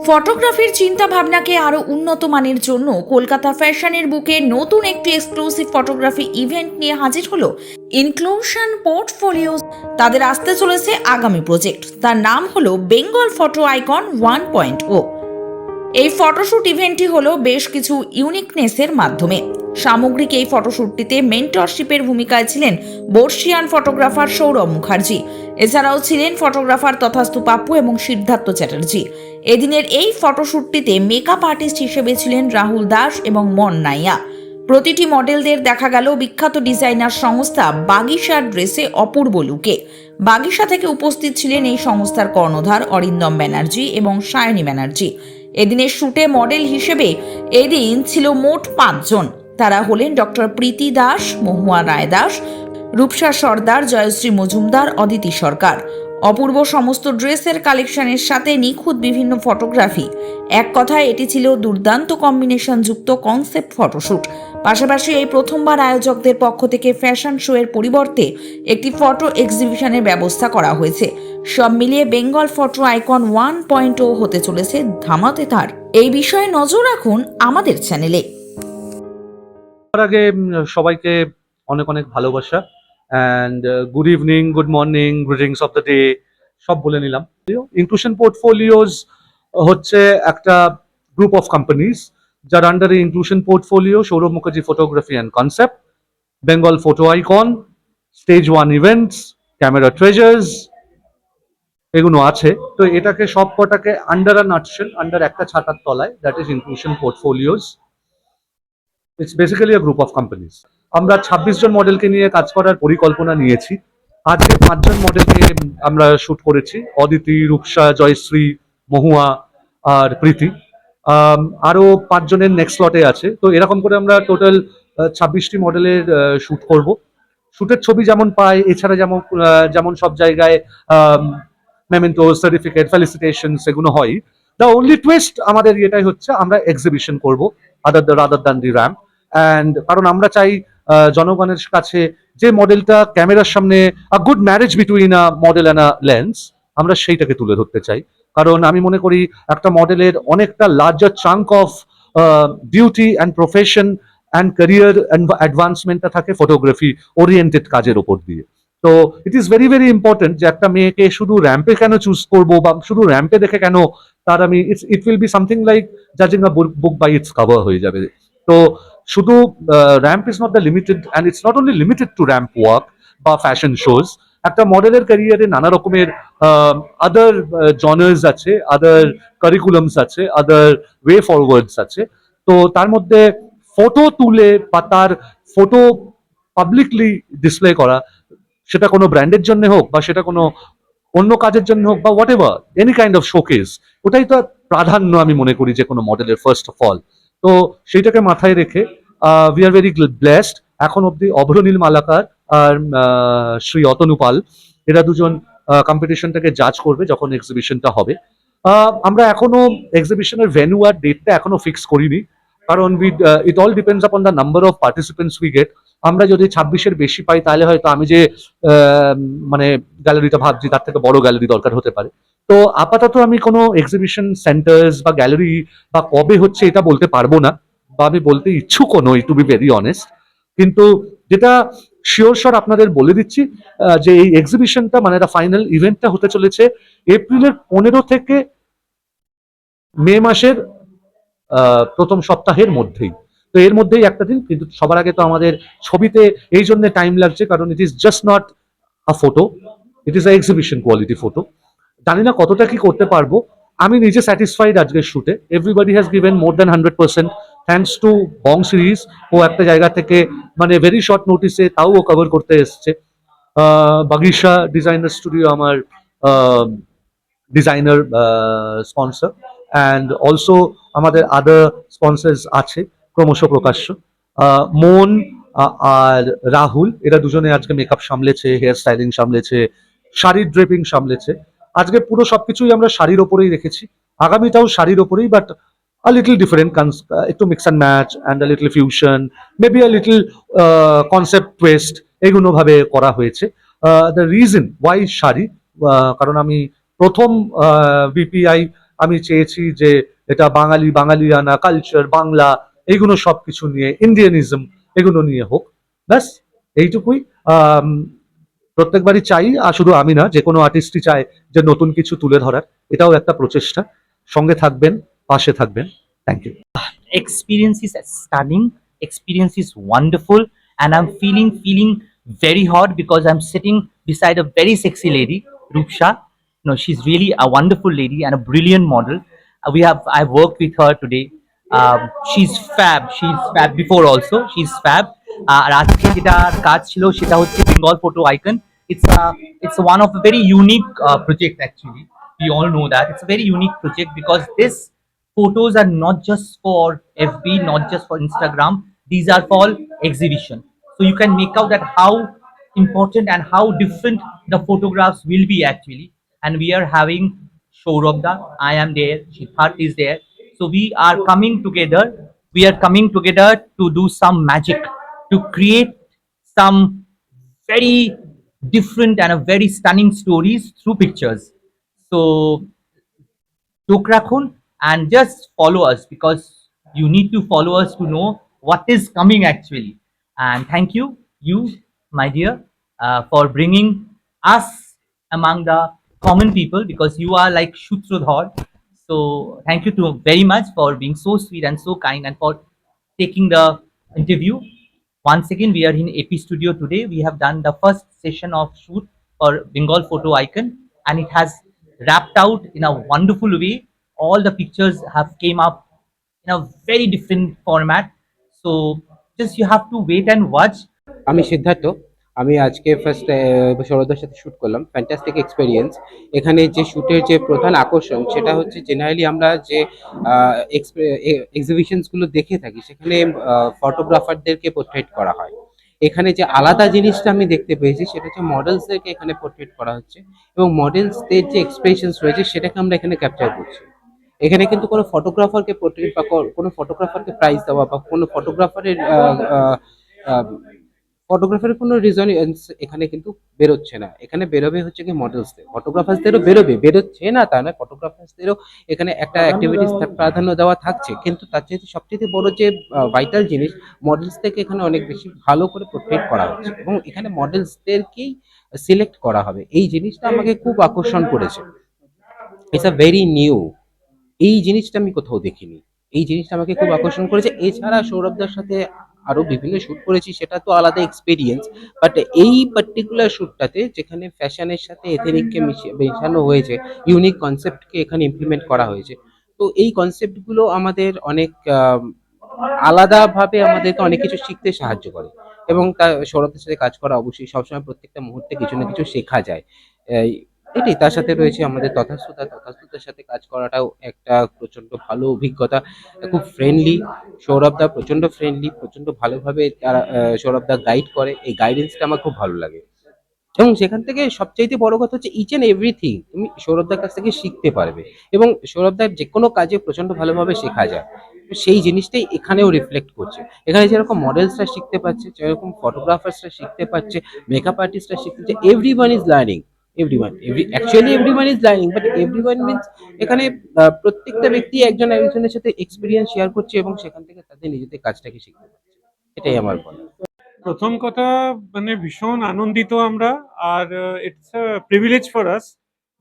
ফটোগ্রাফির চিন্তা ভাবনাকে আরো উন্নত মানের জন্য কলকাতা ফ্যাশনের বুকে নতুন একটি এক্সক্লুসিভ ফটোগ্রাফি ইভেন্ট নিয়ে হাজির হলো ইনক্লুশন পোর্টফোলিওস। তাদের আসতে চলেছে আগামী প্রজেক্ট, তার নাম হলো বেঙ্গল ফটো আইকন 1.0। এই ফটোশুট ইভেন্টটি হলো বেশ কিছু ইউনিকনেসের মাধ্যমে। সামগ্রিক এই ফটোশুটটিতে মেন্টরশিপের ভূমিকায় ছিলেন বর্ষিয়ান ফটোগ্রাফার সৌরভ মুখার্জি। এছাড়াও ছিলেন ফটোগ্রাফার তথাস্তু পাপ্পু এবং সিদ্ধার্থ চ্যাটার্জি। এদিনের এই ফটোশুটটিতে মেকআপ আর্টিস্ট হিসেবে ছিলেন রাহুল দাস এবং মন নাইয়া। প্রতিটি মডেলদের দেখা গেল বিখ্যাত ডিজাইনার সংস্থা বাগিশার ড্রেসে অপূর্ব লুকে। বাগিশা থেকে উপস্থিত ছিলেন এই সংস্থার কর্ণধার অরিন্দম ব্যানার্জি এবং সায়নী ব্যানার্জি। এদিনের শুটে মডেল হিসেবে এদিন ছিল মোট 5 জন। তারা হলেন ডক্টর প্রীতি দাস, মহুয়া রায় দাস, রূপসা সর্দার, জয়শ্রী মজুমদার, অদিতি সরকার। অপূর্ব সমস্ত ড্রেসের কালেকশনের সাথে নিখুঁত বিভিন্ন ফটোগ্রাফি। এক কথায় এটি ছিল দুর্দান্ত কম্বিনেশন যুক্ত কনসেপ্ট ফটোশুট। পাশাপাশি এই প্রথমবার আয়োজকদের পক্ষ থেকে ফ্যাশন শো এর পরিবর্তে একটি ফটো এক্সিবিশনের ব্যবস্থা করা হয়েছে। সব মিলিয়ে বেঙ্গল ফটো আইকন 1.0 হতে চলেছে ধামাতেদার। এই বিষয়ে নজর রাখুন আমাদের চ্যানেলে। তার আগে সবাইকে অনেক অনেক ভালোবাসা and good evening, good morning, greetings of the day সব বলে নিলাম। ইনক্লুশন পোর্টফোলিওস হচ্ছে একটা গ্রুপ অফ কোম্পানিজ যার আন্ডারে inclusion portfolio, Sourav Mukherjee photography and concept, Bengal photo icon, stage 1 events, camera treasures এগুলো আছে। তো এটাকে সব কটাকে আন্ডার আন্ডার একটা ছাতার তলায়, that is inclusion portfolios. It's basically a group of companies. আমরা 26 জন মডেলকে নিয়ে কাজ করার পরিকল্পনা নিয়েছি। আজকে 5 জন মডেলকে আমরা শুট করেছি, অদিতি, রূপসা, জয়শ্রী, মহুয়া আর প্রীতি। আরো 5 জনের নেক্সট স্লটে আছে। তো এরকম করে আমরা টোটাল 26টি মডেলের শুট করব। শুটের ছবি যেমন পাই, এছাড়া যেমন সব জায়গায় মেমেন্টো, সার্টিফিকেট, ফেলিসিটেশনস এগুলো হয়। দ্য অনলি টুইস্ট আমাদের এটাই হচ্ছে, আমরা এক্সিবিশন করব rather than the ramp. And কারণ আমরা চাই জনগণের কাছে যে মডেলটা ক্যামেরার সামনে a good marriage between a model and a lens, আমরা সেইটাকে তুলে ধরতে চাই। কারণ আমি মনে করি একটা মডেলের অনেকটা larger chunk of duty and profession and career অ্যাডভান্সমেন্টটা থাকে ফটোগ্রাফি ওরিয়েন্টেড কাজের ওপর দিয়ে। তো it is very very important যে একটা মেয়েকে শুধু র্যাম্পে কেন চুজ করবো বা শুধু র্যাম্পে দেখে কেন তার আমি it will be something like জাজিং a book by its cover হয়ে যাবে। তো শুধু ramp is not the limited, and it's not only limited to ramp work বা ফ্যাশন শোজ। একটা মডেলের ক্যারিয়ারে নানা রকমের আদার জনার্স আছে, আদার কারিকুলামস আছে, আদার ওয়ে ফরওয়ার্ডস আছে। তো তার মধ্যে ফটো তুলে বা তার ফটো পাবলিকলি ডিসপ্লে করা, সেটা কোনো ব্র্যান্ডের জন্য হোক বা সেটা কোনো অন্য কাজের জন্য হোক বা what ever any kind of showcase, ওটাই তো প্রাধান্য আমি মনে করি যে কোনো মডেলের ফার্স্ট অফ অল। তো সেইটাকে মাথায় রেখে উই আর ভেরি ব্লেসড, এখন অব্দি অভ্রনীল মালাকার আর শ্রী অতনু পাল এরা দুজন কম্পিটিশনটাকে জাজ করবে যখন এক্সিবিশনটা হবে। আমরা এখনো এক্সিবিশনের ভেন্যু আর ডেটটা এখনো ফিক্স করিনি, কারণ it all depends upon the number of participants we get. আমরা যদি 26-এর বেশি পাই তাহলে হয়তো আমি যে মানে গ্যালারিটা ভাবছি তার থেকে বড় গ্যালারি দরকার হতে পারে। তো আপাতত আমি কোনো এক্সিবিশন সেন্টার্স বা গ্যালারি বা কবে হচ্ছে এটা বলতে পারবো না, বা আমি বলতে ইচ্ছুকও নই, টু বি ভেরি অনেস্ট। কিন্তু যেটা শিওর আপনাদের বলে দিচ্ছি যে এই এক্সিবিশনটা মানে ফাইনাল ইভেন্টটা হতে চলেছে এপ্রিলের 15 থেকে মে মাসের প্রথম সপ্তাহের মধ্যেই। তো এর মধ্যেই একটা দিন, কিন্তু সবার আগে তো আমাদের ছবিতে এই জন্য টাইম লাগছে কারণ it is just not a photo, it is a exhibition quality photo. জানি না কতটা কি করতে পারবো। আমি নিজে স্যাটিসফাইড আজকের শুটে। Everybody has given more than 100%, thanks to Bong series. ও একটা জায়গা থেকে মানে ভেরি শর্ট নোটিসে তাও ও কভার করতে এসছে। বাগিশা ডিজাইনার স্টুডিও আমার ডিজাইনার স্পন্সর, অ্যান্ড অলসো আমাদের আদার স্পন্সর্স আছে ক্রমশ প্রকাশ্য। মন আর রাহুল এরা দুজনে আজকে মেকআপ সামলেছে, হেয়ার স্টাইলিং সামলেছে, শাড়ির ড্রেপিং সামলেছে। আজকে পুরো সবকিছুই আমরা শাড়ির ওপরেই রেখেছি, আগামীটাও শাড়ির ওপরেই, বাট a little different, একটু mix and match and a little fusion, maybe a little concept twist এগুলো ভাবে করা হয়েছে। দ্য রিজন ওয়াই শাড়ি, কারণ আমি প্রথম বিপিআই আমি চেয়েছি যে এটা বাঙালি, বাঙালিয়ানা, কালচার, বাংলা, এইগুলো সবকিছু নিয়ে, ইন্ডিয়ানিজম এগুলো নিয়ে হোক, ব্যাস এইটুকুই। আম, প্রত্যেকবারই চাই, আর শুধু আমি না, যে কোনো আর্টিস্টই চায় যে নতুন কিছু তুলে ধরার। এটাও একটা প্রচেষ্টা। সঙ্গে থাকবেন, পাশে থাকবেন। Thank you. Experience is stunning, experience is wonderful, and I'm feeling very hot because I'm sitting beside a very sexy lady, Rupsha. No, she's really a wonderful lady and a brilliant model. I've worked with her today. She's fab before also, she's fab. আর আজকে যেটা কাজ ছিল সেটা হচ্ছে Bengal photo icon. It's one of a very unique project actually. We all know that it's a very unique project because this photos are not just for FB, not just for Instagram. These are for exhibition. So you can make out that how important and how different the photographs will be actually. And we are having Shourabda, I am there, Shidharth is there. So we are coming together. We are coming together to do some magic, to create some very different and a very stunning stories through pictures. So চোখ রাখুন and just follow us because you need to follow us to know what is coming actually. And thank you, you, my dear, for bringing us among the common people because you are like Shutrodhar. So thank you to very much for being so sweet and so kind and for taking the interview. Once again, we are in AP Studio today. We have done the first session of shoot for Bengal Photo Icon, and it has wrapped out in a wonderful way. All the pictures have came up in a very different format. So just you have to wait and watch. আমি সিদ্ধার্থ। আমি আজকে first সৌরভদার সাথে shoot করলাম, fantastic experience. এখানে যে শ্যুটের যে প্রধান আকর্ষণ সেটা হচ্ছে জেনারেলি আমরা যে এক্সিবিশনসগুলো দেখে থাকি সেখানে ফটোগ্রাফারদেরকে পোর্ট্রেট করা হয়। এখানে যে আলাদা জিনিসটা আমি দেখতে পেয়েছি সেটা হচ্ছে মডেলসদেরকে এখানে পোর্ট্রেট করা হচ্ছে এবং মডেলসদের যে এক্সপ্রেশনস রয়েছে সেটাকে আমরা এখানে ক্যাপচার করছি। এখানে কিন্তু কোনো ফটোগ্রাফারকে পোর্ট্রেট বা কোনো ফটোগ্রাফারকে প্রাইজ দেওয়া বা কোনো ফটোগ্রাফারের কোনো রিজনেন্স এখানে কিন্তু বেরোচ্ছে না। এখানে বেরোবে হচ্ছে কি মডেলসদের, ফটোগ্রাফার্সদেরও বেরোচ্ছে না তা না, ফটোগ্রাফার্সদেরও এখানে একটা অ্যাক্টিভিটিস প্রাধান্য দেওয়া থাকছে, কিন্তু তার চাইতে সবচেয়ে বড় যে ভাইটাল জিনিস, মডেলসদেরকে এখানে অনেক বেশি ভালো করে পোর্ট্রেট করা হচ্ছে এবং এখানে মডেলসদেরকেই সিলেক্ট করা হবে। এই জিনিসটা আমাকে খুব আকর্ষণ করেছে। ইটস আ ভেরি নিউ, এই জিনিসটা আমি কোথাও দেখিনি। এই জিনিসটা আমাকে খুব আকর্ষণ করেছে। এছাড়া সৌরভদার সাথে আরো বিভিন্ন শুট করেছি, সেটা তো আলাদা এক্সপেরিয়েন্স। বাট এই পার্টিকুলার শুটটাতে যেখানে ফ্যাশনের সাথে এথেনিককে মেশানো হয়েছে, ইউনিক কনসেপ্টকে এখানে ইমপ্লিমেন্ট করা হয়েছে। তো এই কনসেপ্টগুলো আমাদের অনেক আলাদাভাবে আমাদেরকে অনেক কিছু শিখতে সাহায্য করে এবং তা সৌরভদের সাথে কাজ করা অবশ্যই সবসময় প্রত্যেকটা মুহূর্তে কিছু না কিছু শেখা যায়। এটাই, তার সাথে রয়েছে আমাদের তথাস্তুতার সাথে কাজ করাটাও একটা প্রচন্ড ভালো অভিজ্ঞতা। খুব ফ্রেন্ডলি, সৌরভদা প্রচন্ড ফ্রেন্ডলি, প্রচন্ড ভালোভাবে তারা সৌরভদা গাইড করে। এই গাইডেন্সটা আমার খুব ভালো লাগে এবং সেখান থেকে সবচাইতে বড় কথা হচ্ছে ইচ এন্ড এভরিথিং তুমি সৌরভদার কাছ থেকে শিখতে পারবে এবং সৌরভদার যে কোনো কাজে প্রচন্ড ভালোভাবে শেখা যায়। তো সেই জিনিসটাই এখানেও রিফ্লেক্ট করছে। এখানে যেরকম মডেলসরা শিখতে পারছে, যেরকম ফটোগ্রাফার্সরা শিখতে পারছে, মেকআপ আর্টিস্টরা শিখতে পারছে, everyone is learning. Everyone is learning, but everyone means এখানে প্রত্যেকটা ব্যক্তি একজন একজনের সাথে এক্সপিরিয়েন্স শেয়ার করছে এবং সেখান থেকে তাদের নিজেদের কাজটাকে শিখতে পারছে। এটাই আমার বলা। প্রথম কথা মানে ভীষণ আনন্দিত আমরা, আর it's a privilege for us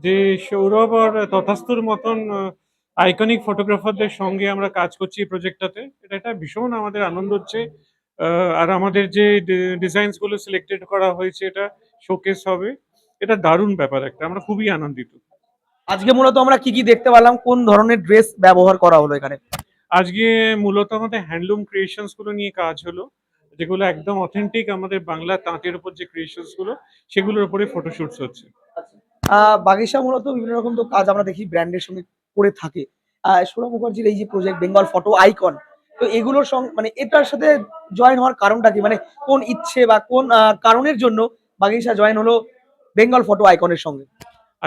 যে সৌরভ আর তথাস্তুর মতন আইকনিক ফটোগ্রাফারদের সঙ্গে আমরা কাজ করছি এই প্রজেক্টটাতে। এটা একটা ভীষণ আমাদের আনন্দ হচ্ছে। আর আমাদের যে ডিজাইনস গুলো সিলেক্টেড করা হয়েছে এটা শোকেস হবে, এটা দারুণ ব্যাপার একটা, আমরা খুবই আনন্দিত। আজকে মূলত আমরা কি কি দেখতে পেলাম, কোন ধরনের ড্রেস ব্যবহার করা হলো এখানে? আজকে মূলত আমাদের হ্যান্ডলুম ক্রিয়েশনস গুলো নিয়ে কাজ হলো, যেগুলো একদম অথেন্টিক আমাদের বাংলা তাঁতের উপর যে ক্রিয়েশনস গুলো সেগুলোর উপরে ফটোশুটস হচ্ছে। বাগিচা মূলত বিভিন্ন রকম তো কাজ আমরা দেখি ব্র্যান্ডের সঙ্গে করে থাকে। সৌরভ মুখার্জির এই যে প্রজেক্ট বেঙ্গল ফটো আইকন, তো এগুলোর সঙ্গে মানে এটার সাথে জয়েন হওয়ার কারণটা কি, মানে কোন ইচ্ছে বা কোন কারণের জন্য বাগিচা জয়েন হলো বেঙ্গল ফটো আইকনের সঙ্গে?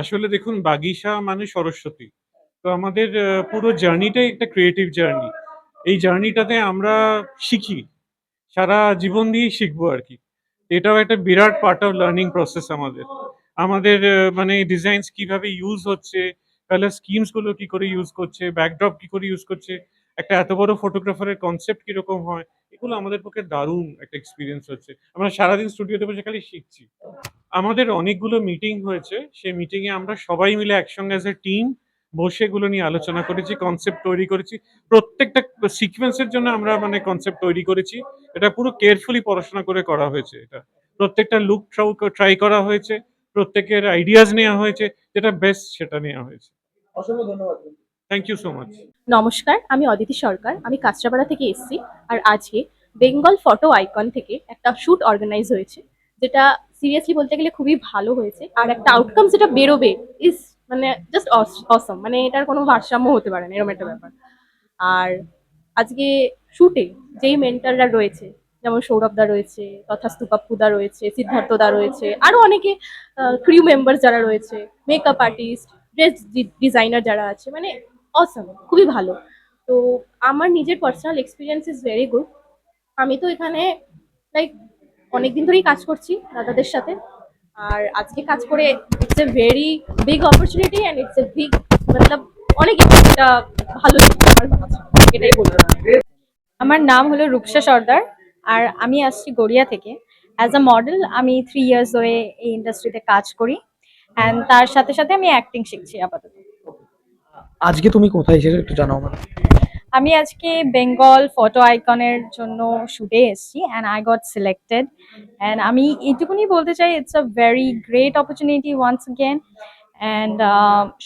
আসলে দেখুন, বাগিসা মানে সরস্বতী। তো আমাদের পুরো জার্নিটাই একটা ক্রিয়েটিভ জার্নি। এই জার্নিটাতে আমরা শিখি, সারা জীবন দিয়েই শিখবো আর কি। এটাও একটা বিরাট পার্ট অফ লার্নিং প্রসেস আমাদের। আমাদের মানে ডিজাইনস কিভাবে ইউজ হচ্ছে, কালার স্কিমস গুলো কি করে ইউজ করছে, ব্যাকড্রপ কি করে ইউজ করছে, একটা এত বড় ফটোগ্রাফারের কনসেপ্ট কিরকম হয়, এগুলো আমাদের পক্ষে দারুণ একটা এক্সপিরিয়েন্স হচ্ছে। আমরা সারাদিন স্টুডিওতে বসে খালি শিখছি। আমাদের অনেকগুলো মিটিং হয়েছে, সেই মিটিংয়ে আমরা সবাই মিলে একসঙ্গে অ্যাজ এ টিম বসে এগুলো নিয়ে আলোচনা করেছি, কনসেপ্ট তৈরি করেছি। প্রত্যেকটা সিকোয়েন্সের জন্য আমরা মানে কনসেপ্ট তৈরি করেছি। এটা পুরো কেয়ারফুলি পড়াশোনা করে করা হয়েছে এটা। প্রত্যেকটা লুক ট্রাই করা হয়েছে, প্রত্যেকের আইডিয়াস নেওয়া হয়েছে, যেটা বেস্ট সেটা নেওয়া হয়েছে। অসংখ্য ধন্যবাদ। Thank you so much. নমস্কার, আমি অদিতি সরকার। আমি কাঁচরাপাড়া থেকে এসেছি। আর আজকে বেঙ্গল ফটো আইকন থেকে একটা শ্যুট অর্গানাইজ হয়েছে, যেটা সিরিয়াসলি বলতে গেলে খুবই ভালো হয়েছে। আর একটা আউটকাম যেটা বেরোবে ইজ মানে জাস্ট অসম, মানে এটার কোনো ভারসাম্য হতে পারে না, এরকম একটা ব্যাপার। আর আজকে শ্যুটে যেই মেন্টাররা রয়েছে, যেমন সৌরভ দা রয়েছে, তথাস্তু পাপ্পুদা রয়েছে, সিদ্ধার্থ দা রয়েছে, আরো অনেকে ক্রিউ মেম্বার যারা রয়েছে, মেকআপ আর্টিস্ট, ড্রেস ডিজাইনার যারা আছে, মানে অসম, খুবই ভালো। তো আমার নিজের personal experience is very good. আমি তো এখানে লাইক অনেকদিন ধরেই কাজ করছি দাদাদের সাথে। আর আজকে কাজ করে it's a very big opportunity and it's a big মতলব অনেক একটা ভালো দিক আমার কাছে, এটাই বলবো। আমার নাম হলো রূপসা সর্দার, আর আমি আসছি গড়িয়া থেকে। অ্যাজ আ মডেল আমি 3 ইয়ার্স ধরে এই ইন্ডাস্ট্রিতে কাজ করি, অ্যান্ড তার সাথে সাথে আমি অ্যাক্টিং শিখছি আপাতত। আজকে তুমি কোথায় সেটা একটু জানাও আমাকে। আমি আজকে বেঙ্গল ফটো আইকনের জন্য শুটে এসেছি, and I got selected. And আমি এইটুকুনি বলতে চাই, it's a very great opportunity once again. And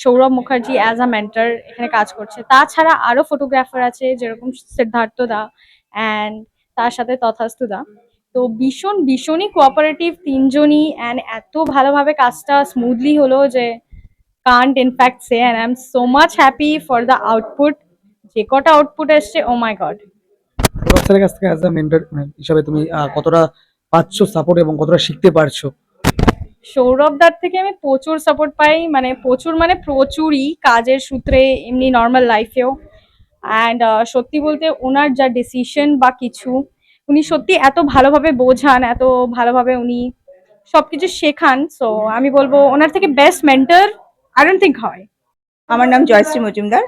Sourav Mukherjee as a mentor এখানে কাজ করছে। তাছাড়া আরও ফটোগ্রাফার আছে, যেরকম সিদ্ধার্থ দা অ্যান্ড তার সাথে তথাস্তু দা। তো ভীষণই কোঅপারেটিভ তিনজনই, অ্যান্ড এত ভালোভাবে কাজটা স্মুথলি হলো যে can't in fact say, and I am so much happy for the output. যে কটা আউটপুট এসছে, ও মাই গড। সৌরভ স্যারের কাছ থেকে অ্যাজ আ মেন্টর হিসাবে তুমি কতটা পাচ্ছ সাপোর্ট এবং কতটা শিখতে পারছো? সৌরভ দার থেকে আমি প্রচুর সাপোর্ট পাই, মানে প্রচুরই, কাজের সূত্রে, এমনি নর্মাল লাইফেও। অ্যান্ড সত্যি বলতে ওনার যা ডিসিশন বা কিছু, উনি সত্যি এত ভালোভাবে বোঝান, এত ভালোভাবে উনি সবকিছু শেখান। সো আমি বলবো ওনার থেকে best mentor I don't think হয়। আমার নাম জয়শ্রী মজুমদার।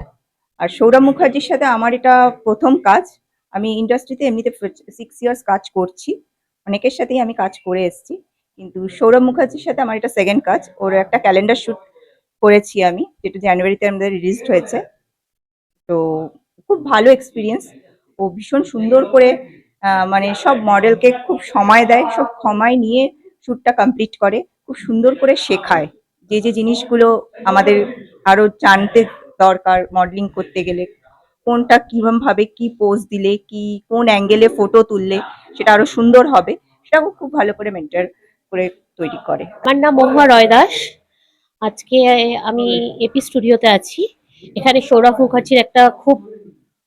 আর সৌরভ মুখার্জির সাথে আমার এটা প্রথম কাজ। আমি ইন্ডাস্ট্রিতে এমনিতে 6 ইয়ার্স কাজ করছি, অনেকের সাথেই আমি কাজ করে এসেছি, কিন্তু সৌরভ মুখার্জির সাথে আমার এটা সেকেন্ড কাজ। ওর একটা ক্যালেন্ডার শুট করেছি আমি, যেটা জানুয়ারিতে আমাদের রিলিজড হয়েছে। তো খুব ভালো এক্সপিরিয়েন্স। ও ভীষণ সুন্দর করে মানে সব মডেলকে খুব সময় দেয়, সব সময় নিয়ে শ্যুটটা কমপ্লিট করে, খুব সুন্দর করে শেখায় যে যে জিনিসগুলো আমাদের আরো জানতে দরকার মডেলিং করতে গেলে, কোনটা কিরকম ভাবে কি পোজ দিলে, কি কোন অ্যাঙ্গেলে ফটো তুললে সেটা আরো সুন্দর হবে, সেটা ও খুব ভালো করে মেন্টর করে তৈরি করে। আমার নাম মহুয়া রয় দাস। আজকে আমি এপি স্টুডিওতে আছি। এখানে সৌরভ মুখার্জির একটা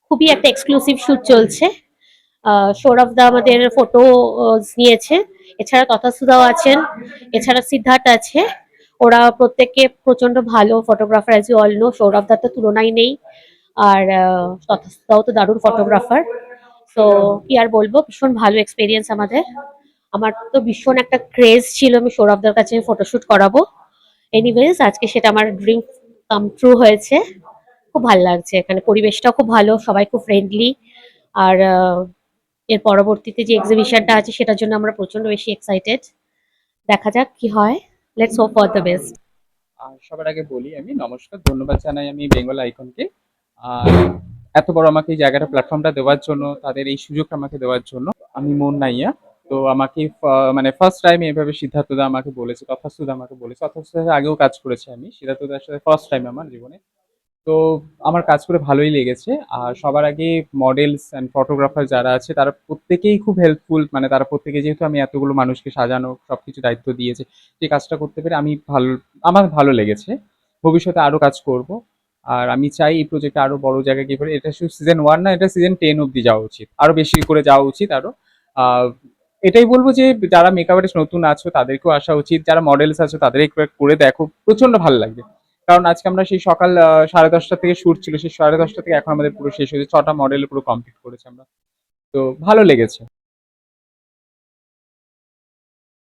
খুবই একটা এক্সক্লুসিভ শুট চলছে। সৌরভ দা আমাদের ফটো নিয়েছে, এছাড়া তথাসুদাও আছেন, এছাড়া সিদ্ধার্থ আছে। ওরা প্রত্যেকে প্রচন্ড ভালো photographer, as you all know. Sourav দার তো তুলনাই নেই, আর তথাসুদাও তো দারুণ ফটোগ্রাফার। তো কি আর বলবো, ভীষণ ভালো এক্সপিরিয়েন্স আমাদের। আমার তো ভীষণ একটা ক্রেজ ছিল আমি সৌরভদার কাছে ফটোশুট করাবো। এনিওয়েজ আজকে সেটা আমার ড্রিম কাম ট্রু হয়েছে। খুব ভালো লাগছে, এখানে পরিবেশটাও খুব ভালো, সবাই খুব ফ্রেন্ডলি। আর এর পরবর্তীতে যে এক্সিবিশনটা আছে সেটার জন্য আমরা প্রচন্ড বেশি এক্সাইটেড। দেখা যাক কি হয়, let's hope for the best. আর সবার আগে বলি আমি নমস্কার, ধন্যবাদ জানাই আমি বেঙ্গল আইকনকে আর এত বড় আমাকে এই জায়গাটা প্ল্যাটফর্মটা দেওয়ার জন্য, তাদের এই সুযোগটা আমাকে দেওয়ার জন্য। আমি মন নাইয়া। তো আমাকে মানে ফার্স্ট টাইম এভাবে সিদ্ধার্থদা আমাকে বলেছে, তথাস্তুদা আমাকে বলেছে। তথাস্তুদার সাথে আগেও কাজ করেছি আমি, সিদ্ধার্থদার সাথে ফার্স্ট টাইম আমার জীবনে। তো আমার কাজ করে ভালোই লেগেছে। আর সবার আগে মডেলস অ্যান্ড ফটোগ্রাফার যারা আছে তারা প্রত্যেকেই খুব হেল্পফুল। মানে তারা প্রত্যেকে, যেহেতু আমি এতগুলো মানুষকে সাজানো সবকিছু দায়িত্ব দিয়েছে, যে কাজটা করতে পেরে আমার ভালো লেগেছে। ভবিষ্যতে আরো কাজ করব। আর আমি চাই এই প্রজেক্টটা আরো বড় জায়গায় গিয়ে পড়ে। এটা শুধু সিজন 1 না, এটা সিজন 10 অব্দি যাওয়া উচিত, আরো বেশি করে যাওয়া উচিত আরো। এটাই বলবো যে যারা মেকআপ আর্টিস্ট নতুন আছো তাদেরকেও আসা উচিত, যারা মডেলস আছো তাদের একবার করে দেখো, প্রচন্ড ভালো লাগবে। কারণ আজকে আমরা সেই সকাল 10:30 থেকে শুট ছিল, সেই 10:30 থেকে এখন আমাদের পুরো শেষ হয়েছে, 6টা মডেল পুরো কমপ্লিট করেছে আমরা। তো ভালো লেগেছে।